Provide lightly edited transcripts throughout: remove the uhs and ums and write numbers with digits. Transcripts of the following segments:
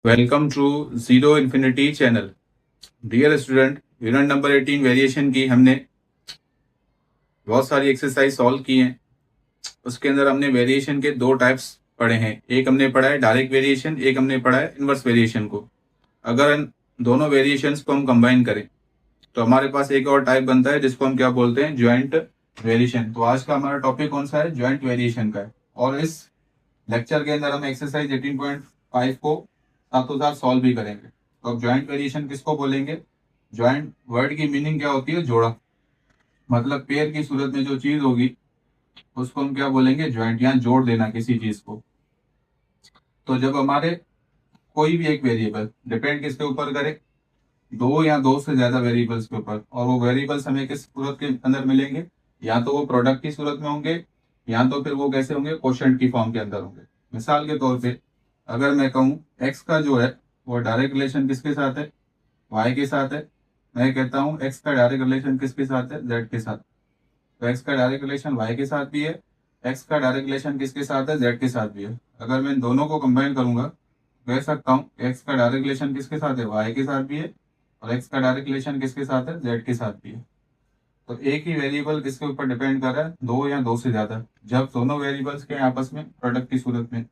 Welcome to zero infinity channel. Dear student, unit number 18 variation की हमने बहुत सारी एक्सरसाइज सॉल्व की हैं। उसके अंदर हमने वेरिएशन के दो टाइप्स पढ़े हैं। एक हमने पढ़ा है डायरेक्ट वेरिएशन, एक हमने पढ़ा है इनवर्स वेरिएशन को। अगर इन दोनों वेरिएशंस को हम कंबाइन करें तो हमारे पास एक और टाइप बनता है जिसको हम क्या बोलते हैं, ज्वाइंट वेरिएशन। तो आज का हमारा टॉपिक कौन सा है, ज्वाइंट वेरिएशन का है। और इस लेक्चर के अंदर हम एक्सरसाइज 18.5 को साथों साथ सॉल्व भी करेंगे। तो अब ज्वाइंट वेरिएशन किसको बोलेंगे? ज्वाइंट वर्ड की मीनिंग क्या होती है? जोड़ा। मतलब पेयर की सूरत में जो चीज होगी उसको हम क्या बोलेंगे, ज्वाइंट। यहाँ जोड़ देना किसी चीज को। तो जब हमारे कोई भी एक वेरिएबल डिपेंड किसके ऊपर करे, दो या दो से ज्यादा वेरिएबल्स के ऊपर, और वो वेरिएबल्स हमें किस सूरत के अंदर मिलेंगे, या तो वो प्रोडक्ट की सूरत में होंगे या तो फिर वो कैसे होंगे, क्वोशंट की फॉर्म के अंदर होंगे। मिसाल के तौर पे अगर मैं कहूँ एक्स का जो है वो डायरेक्ट रिलेशन किसके साथ है, वाई के साथ है। मैं कहता हूँ एक्स का डायरेक्ट रिलेशन किसके साथ है, जेड के साथ। तो एक्स का डायरेक्ट रिलेशन वाई के साथ भी है, एक्स का डायरेक्ट रिलेशन किसके साथ है, जेड के साथ भी है। अगर मैं इन दोनों को कंबाइन करूंगा कह सकता हूँ एक्स का डायरेक्ट रिलेशन किसके साथ है, वाई के साथ भी है, और एक्स का डायरेक्ट रिलेशन किसके साथ है, जेड के साथ भी है। तो एक ही वेरिएबल किसके ऊपर डिपेंड कर रहा है, दो या दो से ज्यादा, जब दोनों वेरिएबल्स के आपस में प्रोडक्ट की सूरत में।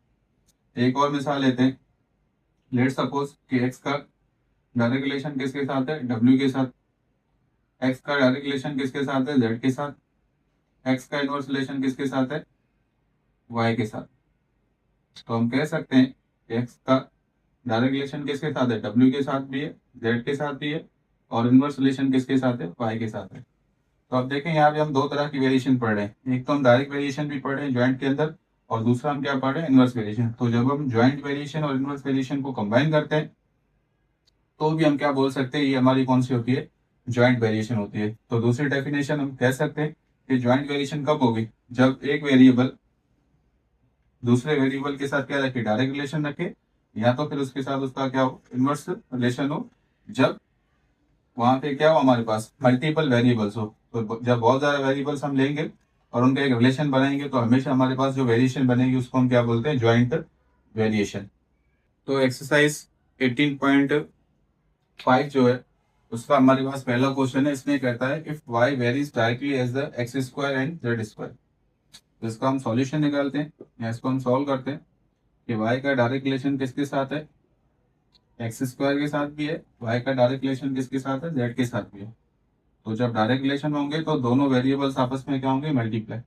एक और मिसाल लेते हैं। लेट सपोज कि एक्स का डायरेक्ट रिलेशन किसके साथ है, डब्ल्यू के साथ। एक्स का डायरेक्ट रिलेशन किसके साथ है, जेड के साथ। एक्स का इनवर्स रिलेशन किसके साथ है, वाई के साथ। तो हम कह सकते हैं एक्स का डायरेक्ट रिलेशन किसके साथ है, डब्ल्यू के साथ भी है, जेड के साथ भी है, और इनवर्स रिलेशन किसके साथ है, वाई के साथ है। तो अब देखें यहाँ पे हम दो तरह की वेरिएशन पढ़ रहे हैं। एक तो हम डायरेक्ट वेरिएशन भी पढ़ रहे हैं ज्वाइंट के अंदर, और दूसरा हम क्या पढ़ रहे हैं, इनवर्स वेरिएशन। तो जब हम ज्वाइंट वेरिएशन और इनवर्स वेरिएशन को कंबाइन करते हैं तो भी हम क्या बोल सकते हैं, ये हमारी कौन सी होती है, ज्वाइंट वेरिएशन होती है। तो दूसरी डेफिनेशन हम कह सकते हैं कि ज्वाइंट वेरिएशन कब होगी, जब एक वेरिएबल दूसरे वेरिएबल के साथ क्या रखे, डायरेक्ट रिलेशन रखे, या तो फिर उसके साथ उसका क्या हो, इनवर्स रिलेशन हो। जब वहां पे क्या हो, हमारे पास मल्टीपल वेरिएबल्स हो। तो जब बहुत ज्यादा वेरिएबल्स हम लेंगे और उनका एक रिलेशन बनाएंगे तो हमेशा हमारे पास जो वेरिएशन बनेगी उसको हम क्या बोलते हैं, ज्वाइंट वेरिएशन। तो एक्सरसाइज 18.5 जो है उसका हमारे पास पहला क्वेश्चन है। इसमें कहता है if y varies directly as the x square and z square. तो इसका हम सॉल्यूशन निकालते हैं या इसको हम सॉल्व करते हैं कि y का डायरेक्ट रिलेशन किसके साथ है, एक्स स्क्वायर के साथ भी है, y का डायरेक्ट रिलेशन किसके साथ है, जेड के साथ भी है। तो जब डायरेक्ट रिलेशन होंगे तो दोनों वेरिएबल्स आपस में क्या होंगे, मल्टीप्लाई।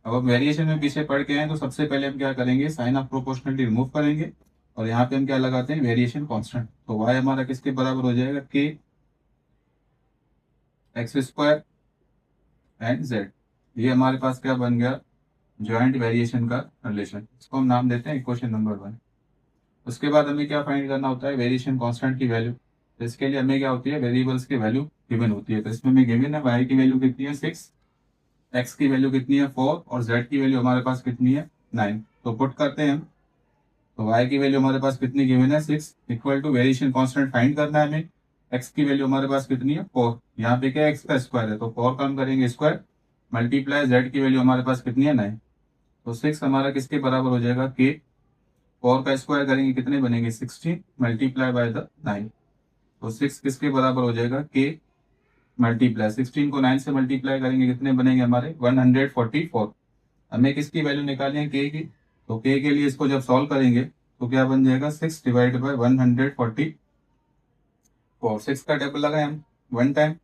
अब हम वेरिएशन में पीछे पढ़ के आए तो सबसे पहले हम क्या करेंगे, साइन ऑफ प्रोपोर्शनलिटी रिमूव करेंगे, और यहाँ पे हम क्या लगाते हैं, वेरिएशन कांस्टेंट। तो y हमारा किसके बराबर हो जाएगा, k x square and Z. ये हमारे पास क्या बन गया, ज्वाइंट वेरिएशन का रिलेशन। इसको हम नाम देते हैं इक्वेशन नंबर 1। उसके बाद हमें क्या फाइंड करना होता है, वेरिएशन कांस्टेंट की वैल्यू। तो इसके लिए हमें क्या होती है, वेरिएबल्स की वैल्यू गिवन होती है। तो इसमें हमें गिवन है y की वैल्यू कितनी है 6, एक्स की वैल्यू कितनी है 4, और जेड की वैल्यू हमारे पास कितनी है 9। तो पुट करते हैं हम। तो y की वैल्यू हमारे पास कितनी गिवन है 6, equal to variation constant find करना है हमें। x की वैल्यू हमारे पास कितनी है 4, यहाँ पे क्या x का स्क्वायर है तो 4 का हम करेंगे स्क्वायर, मल्टीप्लाई z की वैल्यू हमारे पास कितनी है 9। तो 6 हमारा किसके बराबर हो जाएगा, k। 4 का स्क्वायर करेंगे कितने बनेंगे 16, मल्टीप्लाई बाय द 9। तो 6 किसके बराबर हो जाएगा, k मल्टीप्लाई 16 को 9 से मल्टीप्लाई करेंगे कितने बनेंगे हमारे 144। हमें किसकी वैल्यू निकालनी है, के की। तो के के लिए इसको जब सॉल्व करेंगे तो क्या बन जाएगा, 6 डिवाइड बाई 144। 6 का टेबल लगाए हम 1 टाइम,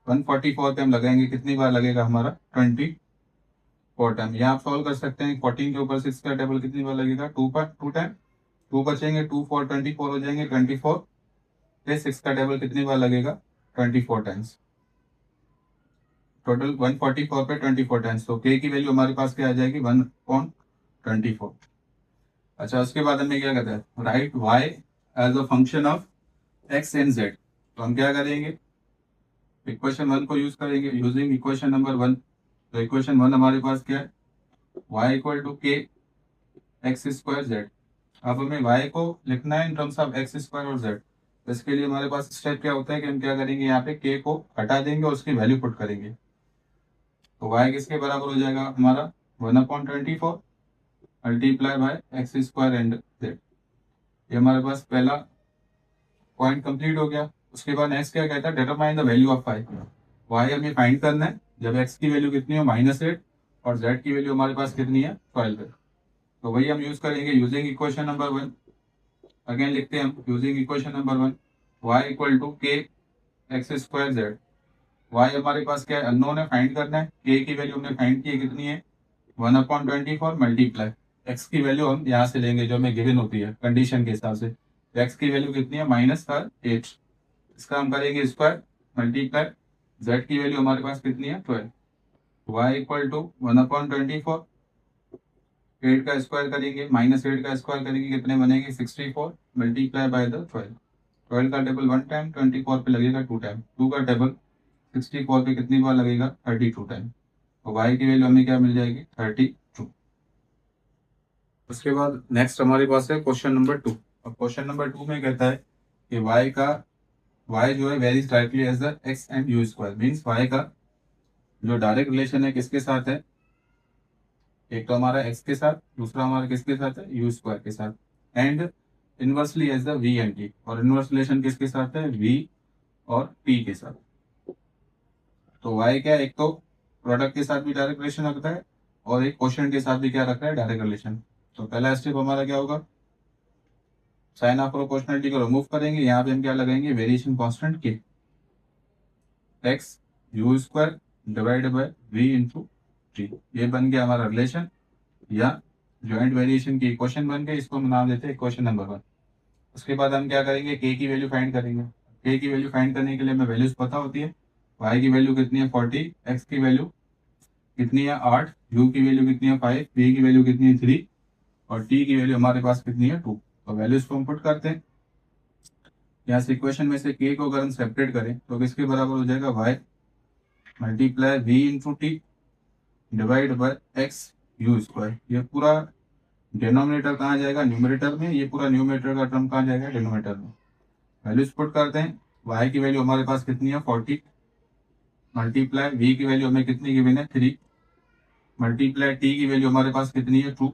144 पे हम लगाएंगे कितनी बार लगेगा हमारा, 24 टाइम। यहाँ आप सॉल्व कर सकते हैं, 14 के ऊपर 6 का टेबल कितनी बार लगेगा, 2 टाइम। 2 बचेंगे, 2 4 24 हो जाएंगे, 24 पे 6 का टेबल कितनी बार लगेगा, 24 टाइम्स। टोटल 144 पे 24 टाइम्स। तो के की वैल्यू हमारे पास क्या आ जाएगी, 1/24। अच्छा, उसके बाद हमें क्या कहता है, write y as a function of x and z। तो हम क्या करेंगे, इक्वेशन 1 को यूज करेंगे, यूजिंग इक्वेशन नंबर 1। तो इक्वेशन 1 हमारे पास क्या है, y equal to k x square Z. अब हमें y को लिखना है in terms of x square और z। तो इसके लिए हमारे पास स्टेप क्या होता है कि हम क्या करेंगे, यहाँ पे k को हटा देंगे और उसकी वैल्यू पुट करेंगे। तो y किसके बराबर हो जाएगा हमारा, 1/24 multiply by x square and Z. ये हमारे पास पहला पॉइंट कंप्लीट हो गया। उसके बाद नेक्स्ट क्या कहता है, determine the value of y. Y हमें फाइंड करना है जब एक्स की वैल्यू कितनी हो -8 और जेड की वैल्यू हमारे पास कितनी है 12 है। तो वही हम यूज करेंगे यूजिंग इक्वेशन नंबर 1। अगेन लिखते हैं हम using equation number 1, y equal to k x square z. Y हमारे पास क्या है, अननोन है, फाइंड करना है। के की वैल्यू हमने फाइंड की है कितनी है 1/24 मल्टीप्लाई एक्स की वैल्यू हम यहाँ से लेंगे जो हमें गिवन होती है कंडीशन के हिसाब से। एक्स की वैल्यू कितनी है -8, इसका हम करेंगे स्क्वायर मल्टीप्लाई जेड की वैल्यू हमारे पास कितनी है 12। वाई इक्वल टू 1/24, 8 का स्क्वायर करेंगे -8 का स्क्वायर करेंगे कितने बनेंगे 64 मल्टीप्लाई बाय द 12। 12 का टेबल 1 टाइम, 24 पे लगेगा 2 टाइम, 2 का टेबल 64 पे कितनी बार लगेगा 32 टाइम। तो वाई की वैल्यू हमें क्या मिल जाएगी 32। उसके बाद नेक्स्ट हमारे पास है क्वेश्चन नंबर 2। अब क्वेश्चन नंबर 2 में कहता है कि वाई जो है varies directly as the x and u square. Means y का जो डायरेक्ट रिलेशन है किसके साथ है, एक तो हमारा एक्स के साथ, दूसरा हमारा किसके साथ है यू स्क्वायर के साथ, and inversely as the v and t. और इनवर्स रिलेशन किसके साथ है वी और टी के साथ। तो वाई क्या है, एक तो प्रोडक्ट के साथ भी डायरेक्ट रिलेशन रखता है और एक क्वेश्चन के साथ भी क्या रखता है डायरेक्ट रिलेशन। तो पहला स्टेप हमारा क्या होगा, साइन ऑफ प्रोपोर्शनलिटी को रिमूव करेंगे। यहाँ पे हम क्या लगाएंगे variation constant k x u square divide by v into t. ये बन गया हमारा रिलेशन या जॉइंट वेरिएशन की इक्वेशन बन गई, इसको हम नाम देते हैं इक्वेशन नंबर 1। उसके बाद हम क्या करेंगे के की वैल्यू फाइंड करेंगे। के की वैल्यू फाइंड करने के लिए हमें वैल्यूज पता होती है। वाई की वैल्यू कितनी है 40, एक्स की वैल्यू कितनी है 8, यू की वैल्यू कितनी है 5, वी की वैल्यू कितनी है 3 और टी की वैल्यू हमारे पास कितनी है 2। तो वैल्यूज को हम पुट करते हैं। यहाँ से इक्वेशन में से के को अगर हम सेपरेट करें तो किसके बराबर हो जाएगा y multiply v into t divide by x u square. ये पूरा डिनोमिनेटर कहाँ जाएगा न्यूमरेटर में, ये पूरा न्यूमरेटर का टर्म कहाँ जाएगा डिनोमिनेटर में। वैल्यूज पुट करते हैं। वाई की वैल्यू हमारे पास कितनी है 40 मल्टीप्लाई वी की वैल्यू हमें कितनी गिवन है 3 मल्टीप्लाई टी की वैल्यू हमारे पास कितनी है 2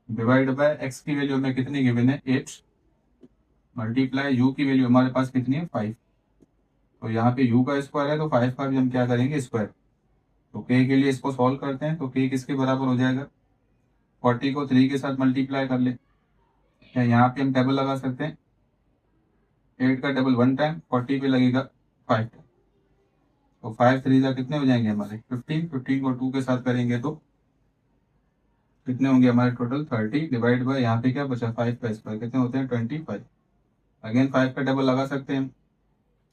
डिवाइड बाय एक्स की वैल्यू हमें कितनी गिवन है 8 मल्टीप्लाई यू की वैल्यू हमारे पास कितनी है 5। तो यहाँ पे यू का स्क्वायर है तो 5 का भी हम क्या करेंगे स्क्वायर। तो के लिए इसको सॉल्व करते हैं तो के किसके बराबर हो जाएगा 40 को 3 के साथ मल्टीप्लाई कर ले, या यहाँ पे हम टेबल लगा सकते हैं 8 का टेबल 1 टाइम, 40 पे लगेगा 5। तो 5 3 जा कितने हो जाएंगे हमारे 15, 15 को 2 के साथ करेंगे तो कितने होंगे हमारे टोटल 30 डिवाइड बाय यहाँ पे क्या बचा 5 का स्क्वायर कितने होते हैं 25। अगेन 5 का टेबल लगा सकते हैं।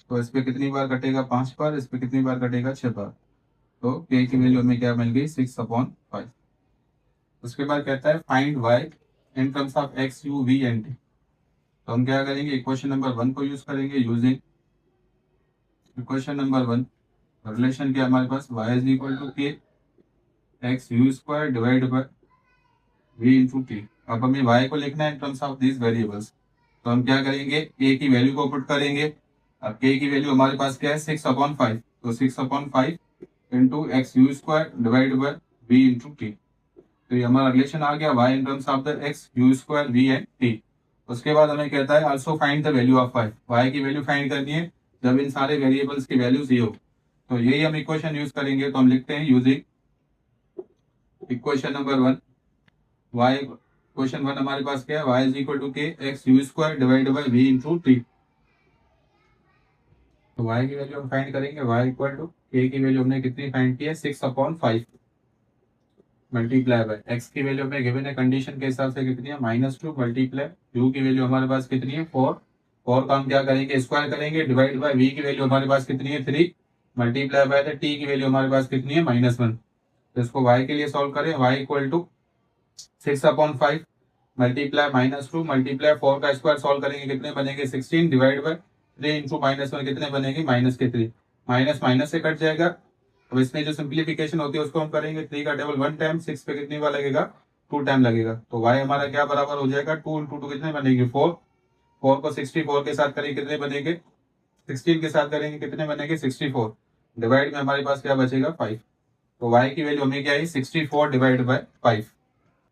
तो इस पे कितनी बार कटेगा 5 बार, इस पे कितनी बार कटेगा 6 बार। तो के की वैल्यू हमें क्या मिल गई 6/5। उसके बाद कहता है find y in terms of x u v and t. तो हम क्या करेंगे इक्वेशन नंबर 1 को यूज करेंगे। यूजिंग इक्वेशन नंबर 1 रिलेशन क्या हमारे पास y is equal to k x u square divide by v into t. अब हमें y को लिखना है in terms of this variables. तो हम क्या करेंगे a की वैल्यू को पुट करेंगे। अब k की वैल्यू हमारे पास क्या है 6/5, तो 6/5 into x u square divide by v into t. तो ये हमारा रिलेशन आ गया y in terms of the x u square v and t. उसके बाद हमें कहता है also find the value of y की वैल्यू फाइंड करनी है जब इन सारे वेरिएबल्स की वैल्यूज ये हो। तो यही हम इक्वेशन यूज करेंगे। तो हम लिखते हैं using equation number 1 y question 1 हमारे पास क्या है y is equal to k x u square divide by v into t. तो y की वैल्यू हम फाइंड करेंगे y इक्वल टू के की वैल्यू हमने कितनी फाइंड की है 6/5 मल्टीप्लाई बाय एक्स की वैल्यू हमें गिवन है कंडीशन के हिसाब से कितनी है -2 मल्टीप्लाई यू की वैल्यू हमारे पास कितनी है 4 का हम क्या करेंगे स्क्वायर करेंगे डिवाइड बाय वी की वैल्यू हमारे पास कितनी है 3 मल्टीप्लाई बाय द टी की वैल्यू हमारे पास कितनी है -1। तो इसको y के लिए सॉल्व करें y equal to 6/5 multiply -2 multiply 4 का स्क्वायर सॉल्व करेंगे कितने बनेंगे 16 डिवाइड बाय 3 इंटू -1 कितने बनेंगे -3 माइनस से कट जाएगा। अब इसमें जो सिंप्लीफिकेशन होती है उसको हम करेंगे 3 का टेबल 1 टाइम, 6 पे कितनी बार लगेगा 2 टाइम लगेगा। तो y हमारा क्या बराबर हो जाएगा 2 इंटू 2 कितने बनेंगे 4 को 64 के साथ करेंगे कितने बनेंगे 16 के साथ करेंगे कितने बनेंगे 64 डिवाइड में हमारे पास क्या बचेगा 5। तो y की वैल्यू हमें क्या है 64 डिवाइड बाय 5।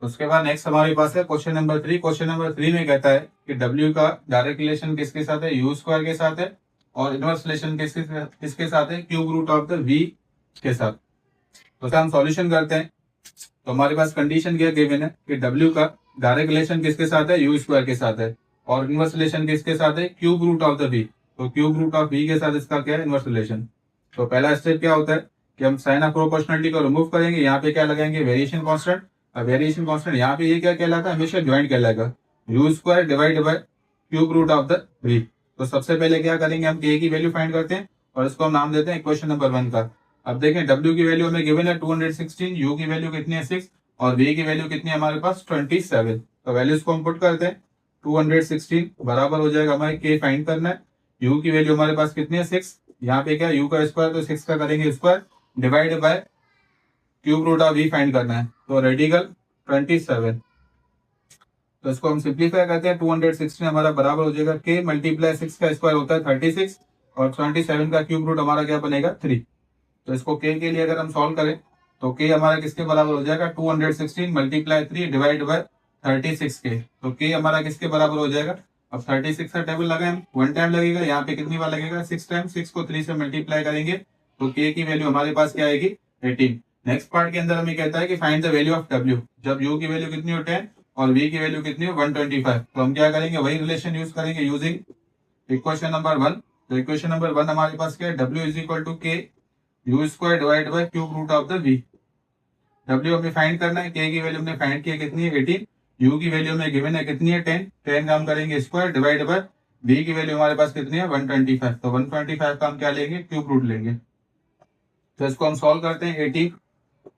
उसके बाद नेक्स्ट हमारे पास है क्वेश्चन नंबर 3। क्वेश्चन नंबर 3 में कहता है कि W का डायरेक्ट रिलेशन किसके साथ है, U स्क्वायर के साथ है, और इनवर्स रिलेशन किसके साथ है, cube root of the V के साथ। तो हम सॉल्यूशन करते हैं। तो हमारे पास कंडीशन क्या गिवन है कि W का डायरेक्ट रिलेशन किसके साथ है, U स्क्वायर के साथ है, और इनवर्स रिलेशन किसके साथ है, cube root of the V। तो क्यूब रूट ऑफ V के साथ इसका क्या है, इनवर्स रिलेशन। तो पहला स्टेप क्या होता है कि हम साइन ऑफ प्रोपोर्शनलिटी को रिमूव करेंगे, यहाँ पे क्या लगाएंगे, वेरिएशन कांस्टेंट। अब वेरिएशन कांस्टेंट यहाँ पे ये क्या कहलाता है, हमेशा ज्वाइंट कहलाएगा, U square divide by cube root of the V। तो सबसे पहले क्या करेंगे, हम K की वैल्यू फाइंड करते हैं और इसको हम नाम देते हैं इक्वेशन नंबर 1 का। अब देखें W की वैल्यू हमें गिवन है 216, U की वैल्यू कितनी है 6, और V की वैल्यू कितनी है हमारे पास 27। तो वैल्यूज को हम पुट करते हैं। 216 बराबर हो जाएगा हमारे K फाइंड करना है, U की वैल्यू हमारे पास कितनी है 6, यहाँ पे क्या U का स्क्वायर, तो 6 का करेंगे square divide by cube root of V find करना है, तो रेडिकल 27। तो इसको हम सिंप्लीफाई करते हैं। 216 हमारा बराबर हो जाएगा K मल्टीप्लाई 6 का स्क्वायर होता है 36, और 27 का क्यूब रूट हमारा क्या बनेगा 3। तो इसको K के लिए अगर हम सॉल्व करें तो K हमारा किसके बराबर हो जाएगा, 216 मल्टीप्लाई 3 डिवाइड बाय 36 K। तो K हमारा किसके बराबर हो जाएगा, अब 36 का टेबल लगाए हम, 1 टाइम लगेगा, यहाँ पे कितनी बार लगेगा 6 टाइम, 6 को 3 से मल्टीप्लाई करेंगे तो K की वैल्यू हमारे पास क्या आएगी 18। नेक्स्ट पार्ट के अंदर हमें कहता है कि find the value of W, जब U की वैल्यू कितनी हो 10 और V की वैल्यू कितनी हो 125। तो हम क्या करेंगे, वही रिलेशन यूज करेंगे यूजिंग इक्वेशन नंबर 1। तो इक्वेशन नंबर 1 हमारे पास क्या है, W is equal to K U square divide by cube root of the V। W हमें फाइंड करना है, K की वैल्यू हमने फाइंड की है कितनी है 18, U की वैल्यू हमें गिवन है कितनी है 10, 10 का हम करेंगे स्क्वायर डिवाइड बाय V की वैल्यू हमारे पास कितनी है 125। तो 125 का हम क्या लेंगे, क्यूब रूट लेंगे। तो इसको हम सॉल्व करते हैं। 80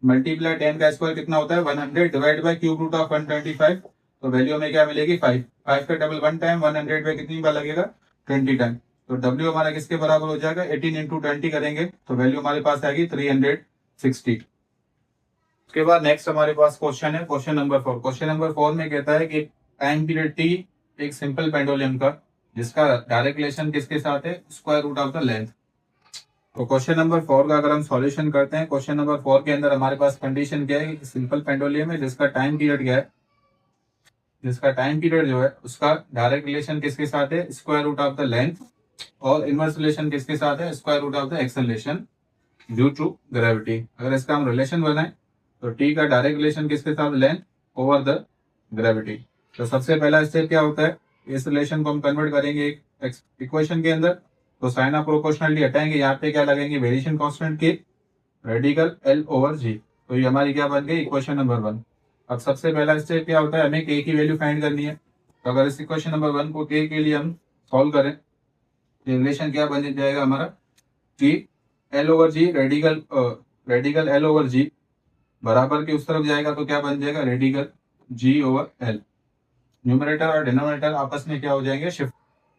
मल्टीप्लाई 10 का स्क्वायर कितना होता है 100 divide by cube root of 125। तो वैल्यू हमें क्या मिलेगी 5। 5 का डबल 1 टाइम, 100 पे कितनी बार लगेगा 20 टाइम। तो W हमारा किसके बराबर हो जाएगा, 18 इंटू 20 करेंगे तो वैल्यू हमारे पास आएगी 360। उसके बाद नेक्स्ट हमारे पास क्वेश्चन है क्वेश्चन नंबर 4। क्वेश्चन नंबर 4 में कहता है कि टाइम पीरियड T एक सिंपल पेंडुलम का, जिसका डायरेक्ट रिलेशन किसके साथ है, square root of the length. तो क्वेश्चन नंबर 4 का अगर हम सॉल्यूशन करते हैं, क्वेश्चन नंबर 4 के अंदर हमारे पास कंडीशन क्या है, सिंपल पेंडुलम है जिसका टाइम पीरियड क्या है, जिसका टाइम पीरियड जो है उसका डायरेक्ट रिलेशन किसके साथ है, square root of the length, और इनवर्स रिलेशन किसके साथ है, square root of the acceleration due to gravity. अगर इसका हम रिलेशन बनाए तो T का डायरेक्ट रिलेशन किसके साथ, लेंथ ओवर द ग्रेविटी। तो सबसे पहला स्टेप क्या होता है, इस रिलेशन को हम कन्वर्ट करेंगे एक इक्वेशन के अंदर। तो साइन ऑफ प्रोपोर्शनलिटी हटाएंगे, यहाँ पे क्या लगेंगे, वेरिएशन कांस्टेंट के रेडिकल L ओवर G। तो ये हमारी क्या बन गई इक्वेशन नंबर 1। अब सबसे पहला स्टेप क्या होता है, हमें K की वैल्यू फाइंड करनी है। तो अगर इस इक्वेशन नंबर 1 को K के लिए हम सॉल्व करें तो रिलेशन क्या बन जाएगा हमारा, कि L over G radical L over G बराबर के उस तरफ जाएगा तो क्या बन जाएगा, radical G over L। Numerator और डिनोमिनेटर आपस में क्या हो जाएंगे, शिफ्ट।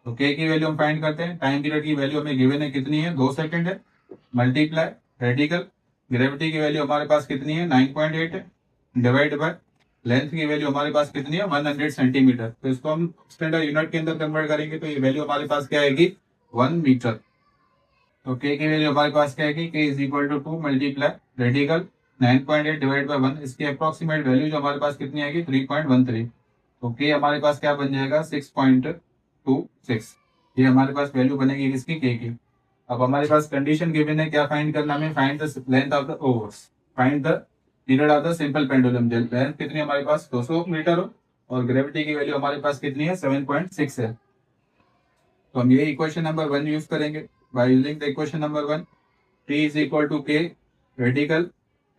तो K की वैल्यू हम फाइंड करते हैं। टाइम पीरियड की वैल्यू हमें गिवन है कितनी है 2 सेकंड है, मल्टीप्लाई रेडिकल ग्रेविटी की वैल्यू हमारे पास कितनी है 9.8 है, डिवाइड बाय लेंथ की वैल्यू हमारे पास कितनी है 100 सेंटीमीटर। तो इसको हम स्टैंडर्ड यूनिट के अंदर कन्वर्ट करेंगे तो ये वैल्यू हमारे पास क्या आएगी 1 मीटर। तो K की वैल्यू हमारे पास क्या आएगी, K is equal to 2 multiply radical 9.8 divide by 1, इसकी अप्रोक्सीमेट वैल्यू जो हमारे पास कितनी आएगी 3.13। तो K हमारे पास क्या बन जाएगा 6.26। ये हमारे पास वैल्यू बनेगी किसकी, K की। अब हमारे पास कंडीशन गिवन है, क्या फाइंड करना हमें, find the length of the overs, find the period of the simple pendulum. Length कितनी है हमारे पास 200 मीटर हो, और ग्रेविटी की वैल्यू हमारे पास कितनी है 7.6 है। तो हम ये इक्वेशन नंबर 1 यूज करेंगे। By using the equation number 1, T is equal to K radical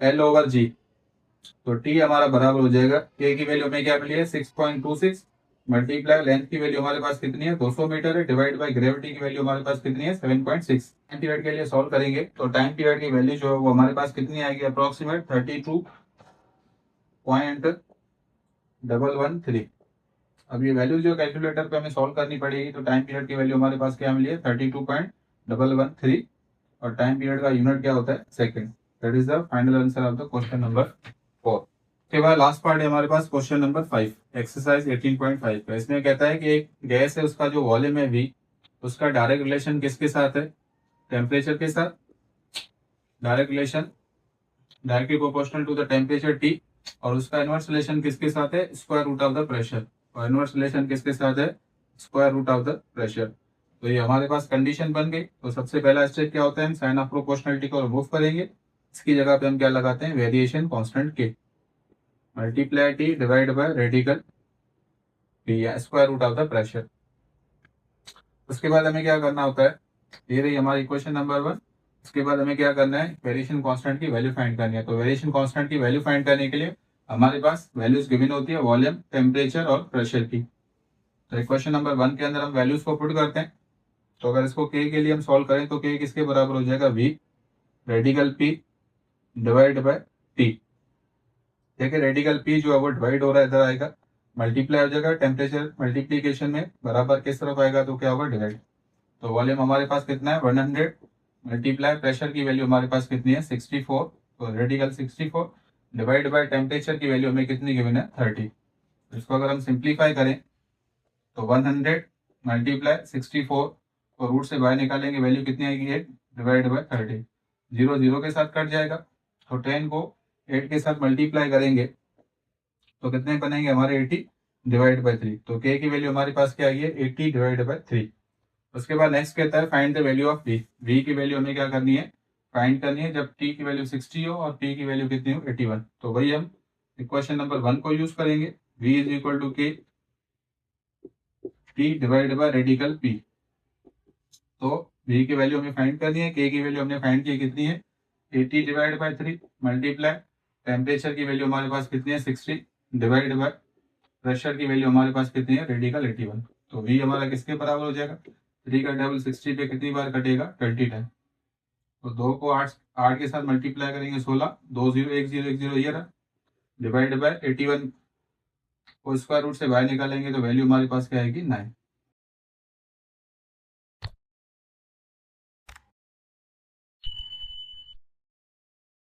L over G। तो T हमारा बराबर हो जाएगा, K की वैल्यू हमें क्या मिली है 6.26, मल्टीप्लाई लेंथ की वैल्यू हमारे पास कितनी है 200 मीटर है, डिवाइड बाय ग्रेविटी की वैल्यू हमारे पास कितनी है 7.6। टाइम पीरियड के लिए सॉल्व करेंगे तो टाइम पीरियड की वैल्यू जो है वो हमारे पास कितनी आएगी, अप्रोक्सीमेट 32.113। अब ये वैल्यू जो कैलकुलेटर पे हमें सॉल्व करनी पड़ेगी। तो टाइम पीरियड की वैल्यू हमारे पास क्या मिली है 32.113, और टाइम पीरियड का यूनिट क्या होता है second. That is the final answer of the question number 4। के बाद लास्ट पार्ट है हमारे पास क्वेश्चन नंबर 5, एक्सरसाइज 18.5 का। इसमें कहता है कि एक गैस है, उसका जो वॉल्यूम है V, उसका डायरेक्ट रिलेशन किसके साथ है, टेम्परेचर के साथ। Direct relation directly proportional to the temperature T, और उसका इनवर्स रिलेशन किसके साथ है, square root of the pressure, और इनवर्स रिलेशन किसके साथ है, square root of the pressure. तो ये हमारे पास कंडीशन बन गई। तो सबसे पहला स्टेप क्या होता है, हम साइन ऑफ प्रोपोर्शनलिटी को रिमूव करेंगे, इसकी जगह पे हम क्या लगाते हैं, वेरिएशन कांस्टेंट के multiply T divide by radical P या square root of the pressure. उसके बाद हमें क्या करना होता है, ये रही हमारी इक्वेशन नंबर 1। उसके बाद हमें क्या करना है, वेरिएशन कांस्टेंट की वैल्यू फाइंड करनी है। तो वेरिएशन कांस्टेंट की वैल्यू फाइंड करने के लिए हमारे पास वैल्यूज गिवन होती है वॉल्यूम, टेम्परेचर और प्रेशर की। तो इक्वेशन नंबर 1 के अंदर हम वैल्यूज को पुट करते हैं। तो अगर इसको के के लिए हम सॉल्व करें तो के किसके बराबर हो जाएगा, V radical P divide by T. देखिए रेडिकल पी जो है वो डिवाइड हो रहा है, इधर आएगा मल्टीप्लाई हो जाएगा, टेम्परेचर मल्टीप्लीकेशन में बराबर किस तरफ आएगा तो क्या होगा, डिवाइड। तो वॉल्यूम हमारे पास कितना है 100 मल्टीप्लाई प्रेशर की वैल्यू हमारे पास कितनी है 64, तो रेडिकल 64 डिवाइड बाय टेम्परेचर की वैल्यू हमें कितनी गिवन है 30। इसको अगर हम सिंप्लीफाई करें तो 100 मल्टीप्लाई 64 और रूट से बाहर निकालेंगे, वैल्यू कितनी आएगी 8 डिवाइड बाय 30। 0 0 के साथ कट जाएगा, तो 10 को 8 के साथ मल्टीप्लाई करेंगे तो कितने बनेंगे हमारे 80 डिवाइड बाय 3। तो के की वैल्यू हमारे पास क्या आई है 80 डिवाइड बाय 3। उसके बाद नेक्स्ट कहता है find the value of V. V की वैल्यू हमें क्या करनी है, फाइंड करनी है जब टी की वैल्यू 60 हो और पी की वैल्यू कितनी हो 81। तो वही हम इक्वेशन नंबर 1 को यूज करेंगे, v इज इक्वल टू के T divide by radical P. तो v की वैल्यू हमें फाइंड करनी है, k की वैल्यू हमने फाइंड की कितनी है 80 डिवाइड बाय 3 मल्टीप्लाई टेम्परेचर की वैल्यू हमारे पास कितनी है 60 डिवाइड बाय प्रेशर की वैल्यू हमारे पास कितनी है रेडिकल 81। तो v हमारा किसके बराबर हो जाएगा, 3 का डबल 60 पे कितनी बार कटेगा 20 टाइम। तो 2 को 8 के साथ मल्टीप्लाई करेंगे 16, 2 0 1 0 1 0 ये रहा, डिवाइड बाय 81 को स्क्वायर रूट से बाहर निकालेंगे तो वैल्यू हमारे पास क्या आएगी 9।